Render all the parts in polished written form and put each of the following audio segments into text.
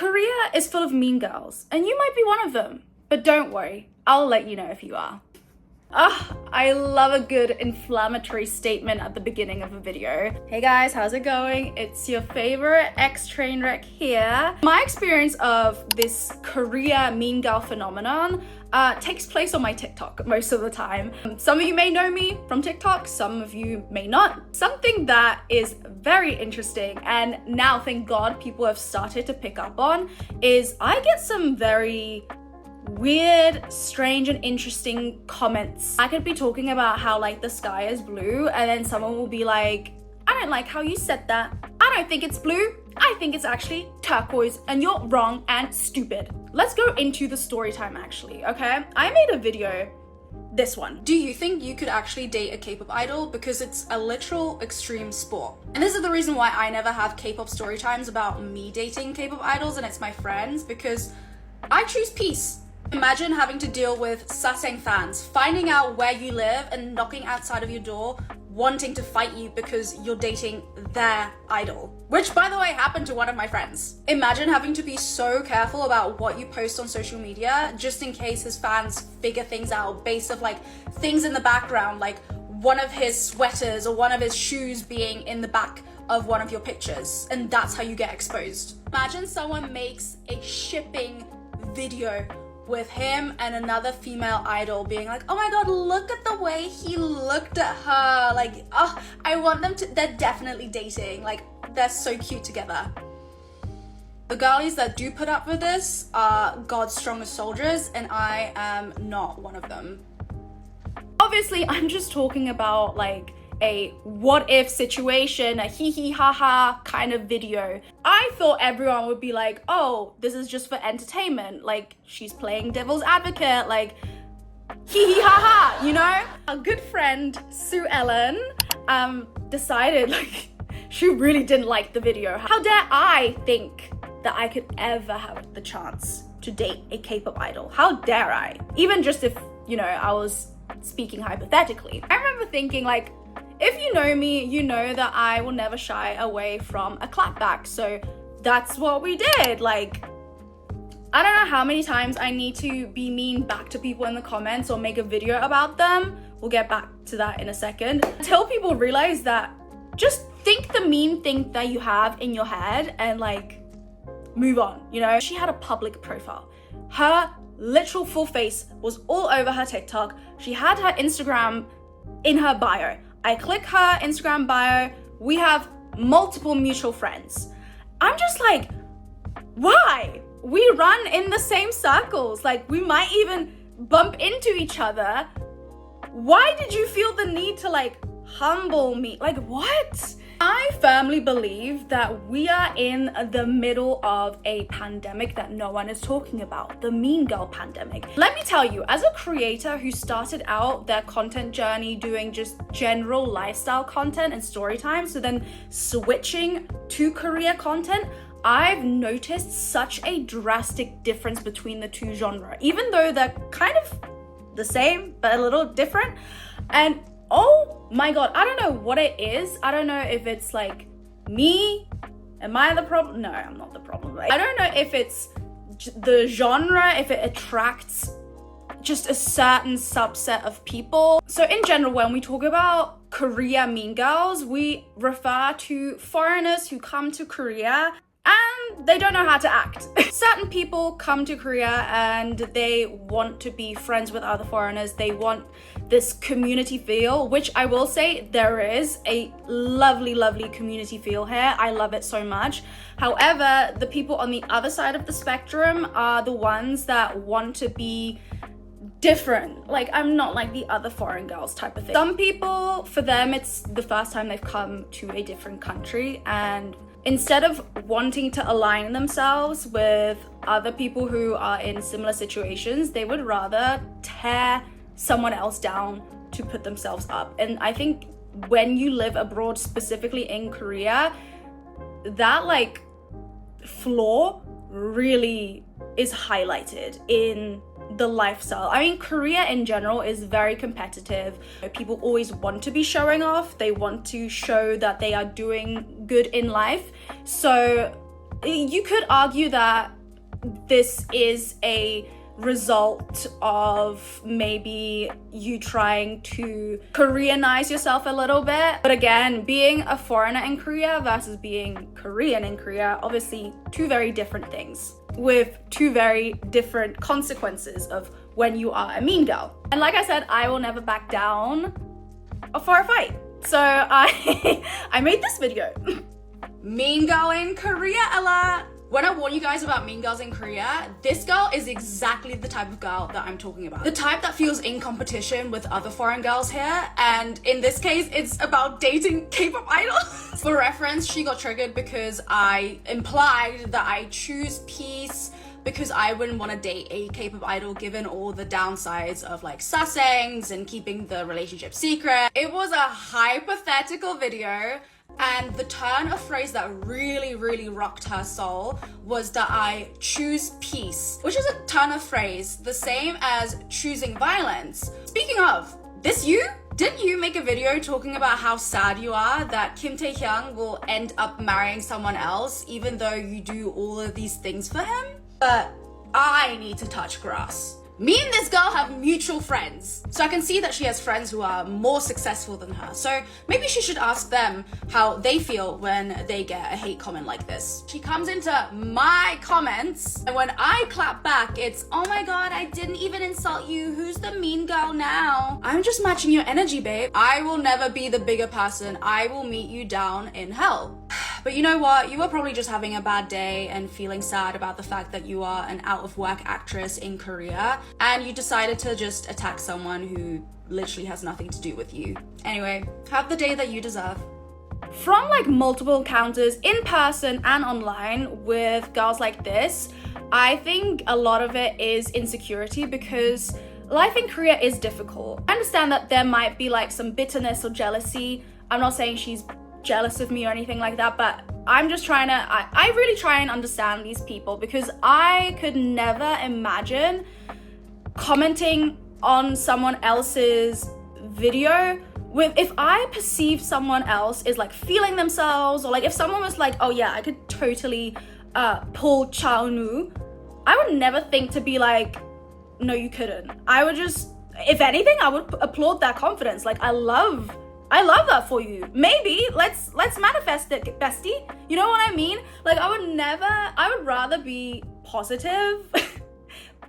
Korea is full of mean girls, and you might be one of them. But don't worry, I'll let you know if you are. I love a good inflammatory statement at the beginning of a video. Hey guys, how's it going? It's your favorite ex-train wreck here. My experience of this Korea mean girl phenomenon takes place on my TikTok most of the time. Some of you may know me from TikTok, some of you may not. Something that is very interesting, and now thank God people have started to pick up on, is I get some very weird, strange, and interesting comments. I could be talking about how like the sky is blue, and then someone will be like, I don't like how you said that. I don't think it's blue. I think it's actually turquoise, and you're wrong and stupid. Let's go into the story time actually, okay? I made a video, this one. Do you think you could actually date a K-pop idol? Because it's a literal extreme sport. And this is the reason why I never have K-pop story times about me dating K-pop idols and it's my friends, because I choose peace. Imagine having to deal with Sasang fans, finding out where you live and knocking outside of your door, wanting to fight you because you're dating their idol. Which, by the way, happened to one of my friends. Imagine having to be so careful about what you post on social media, just in case his fans figure things out based off like things in the background, like one of his sweaters or one of his shoes being in the back of one of your pictures. And that's how you get exposed. Imagine someone makes a shipping video with him and another female idol being like, oh my god, look at the way he looked at her. Like, oh, I want them to, they're definitely dating. Like, they're so cute together. The girlies that do put up with this are God's strongest soldiers, and I am not one of them. Obviously, I'm just talking about like a what if situation, a hee hee ha ha kind of video. I thought everyone would be like, oh, this is just for entertainment, like she's playing devil's advocate, like hee hee ha ha, you know? Our good friend Sue Ellen decided like she really didn't like the video. How dare I think that I could ever have the chance to date a K-pop idol? How dare I? Even just if, you know, I was speaking hypothetically. I remember thinking like, if you know me, you know that I will never shy away from a clapback. So that's what we did. Like, I don't know how many times I need to be mean back to people in the comments or make a video about them. We'll get back to that in a second. Until people realize that just think the mean thing that you have in your head and like move on, you know? She had a public profile. Her literal full face was all over her TikTok. She had her Instagram in her bio. I click her Instagram bio, we have multiple mutual friends. I'm just like, why? We run in the same circles, like we might even bump into each other. Why did you feel the need to like humble me? Like what? I firmly believe that we are in the middle of a pandemic that no one is talking about, the mean girl pandemic. Let me tell you, as a creator who started out their content journey doing just general lifestyle content and story time, so then switching to career content, I've noticed such a drastic difference between the two genres, even though they're kind of the same, but a little different. And oh my god, I don't know what it is. I don't know if it's like me. Am I the problem? No, I'm not the problem. Like, I don't know if it's the genre, if it attracts just a certain subset of people. So in general, when we talk about Korea mean girls, we refer to foreigners who come to Korea and they don't know how to act. Certain people come to Korea and they want to be friends with other foreigners. They want this community feel, which I will say there is a lovely, lovely community feel here. I love it so much. However, the people on the other side of the spectrum are the ones that want to be different. Like, I'm not like the other foreign girls type of thing. Some people, for them, it's the first time they've come to a different country, and instead of wanting to align themselves with other people who are in similar situations, they would rather tear someone else down to put themselves up. And I think when you live abroad, specifically in Korea, that like flaw really is highlighted in the lifestyle. I mean, Korea in general is very competitive. People always want to be showing off. They want to show that they are doing good in life. So you could argue that this is a result of maybe you trying to Koreanize yourself a little bit. But again, being a foreigner in Korea versus being Korean in Korea, obviously two very different things with two very different consequences of when you are a mean girl. And like I said, I will never back down for a fight. So I made this video. Mean girl in Korea alert. When I warn you guys about mean girls in Korea, this girl is exactly the type of girl that I'm talking about. The type that feels in competition with other foreign girls here, and in this case, it's about dating K-pop idols. For reference, she got triggered because I implied that I choose peace because I wouldn't want to date a K-pop idol given all the downsides of like sassangs and keeping the relationship secret. It was a hypothetical video. And the turn of phrase that really rocked her soul was that I choose peace, which is a turn of phrase the same as choosing violence. Speaking of, didn't you make a video talking about how sad you are that Kim Tae-hyung will end up marrying someone else even though you do all of these things for him? But I need to touch grass. Me and this girl have mutual friends, so I can see that she has friends who are more successful than her. So maybe she should ask them how they feel when they get a hate comment like this. She comes into my comments, and when I clap back, it's, oh my god, I didn't even insult you. Who's the mean girl now? I'm just matching your energy, babe. I will never be the bigger person. I will meet you down in hell. But you know what? You were probably just having a bad day and feeling sad about the fact that you are an out-of-work actress in Korea, and you decided to just attack someone who literally has nothing to do with you. Anyway, have the day that you deserve. From like multiple encounters in person and online with girls like this, I think a lot of it is insecurity because life in Korea is difficult. I understand that there might be like some bitterness or jealousy. I'm not saying she's jealous of me or anything like that, but I'm just trying to, I really try and understand these people because I could never imagine commenting on someone else's video with, if I perceive someone else is like feeling themselves, or like if someone was like, oh yeah, I could totally pull Chaonu, I would never think to be like, no, you couldn't. I would just, if anything, I would applaud that confidence. Like, I love that for you. Maybe let's manifest it, bestie. You know what I mean? Like, I would rather be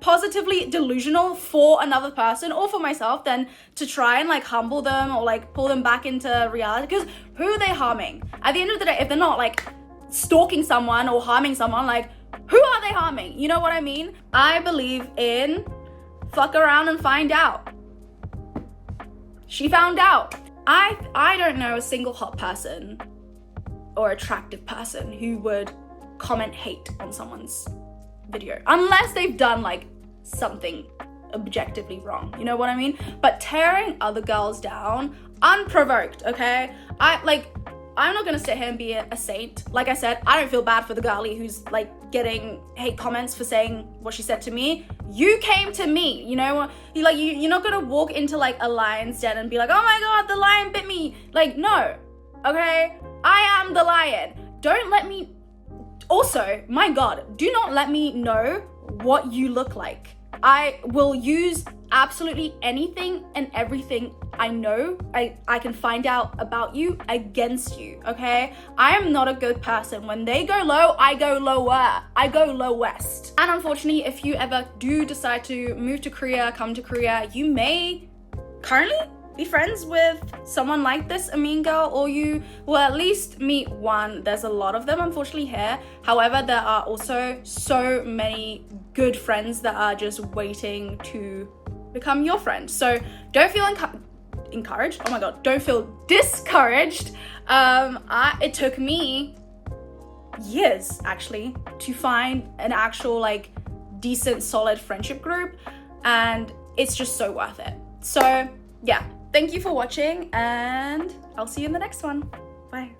positively delusional for another person or for myself than to try and like humble them or like pull them back into reality. Because who are they harming? At the end of the day, if they're not like stalking someone or harming someone, like who are they harming? You know what I mean? I believe in fuck around and find out. She found out. I don't know a single hot person or attractive person who would comment hate on someone's video unless they've done like something objectively wrong, you know what I mean? But tearing other girls down unprovoked, okay? I'm not gonna sit here and be a saint. Like I said, I don't feel bad for the girlie who's like getting hate comments for saying what she said to me. You came to me, you know? You're not gonna walk into like a lion's den and be like, oh my god, the lion bit me. Like, no, okay? I am the lion. Don't let me, also, my god, do not let me know what you look like. I will use absolutely anything and everything I know I can find out about you against you, okay? I am not a good person. When they go low, I go lower. I go lowest. And unfortunately, if you ever do decide to move to Korea, come to Korea, you may currently be friends with someone like this, a mean girl, or you will at least meet one. There's a lot of them, unfortunately, here. However, there are also so many good friends that are just waiting to become your friend. So don't feel encouraged. Oh my god, don't feel discouraged. It took me years, actually, to find an actual, like, decent, solid friendship group, and it's just so worth it. So, yeah. Thank you for watching, and I'll see you in the next one. Bye.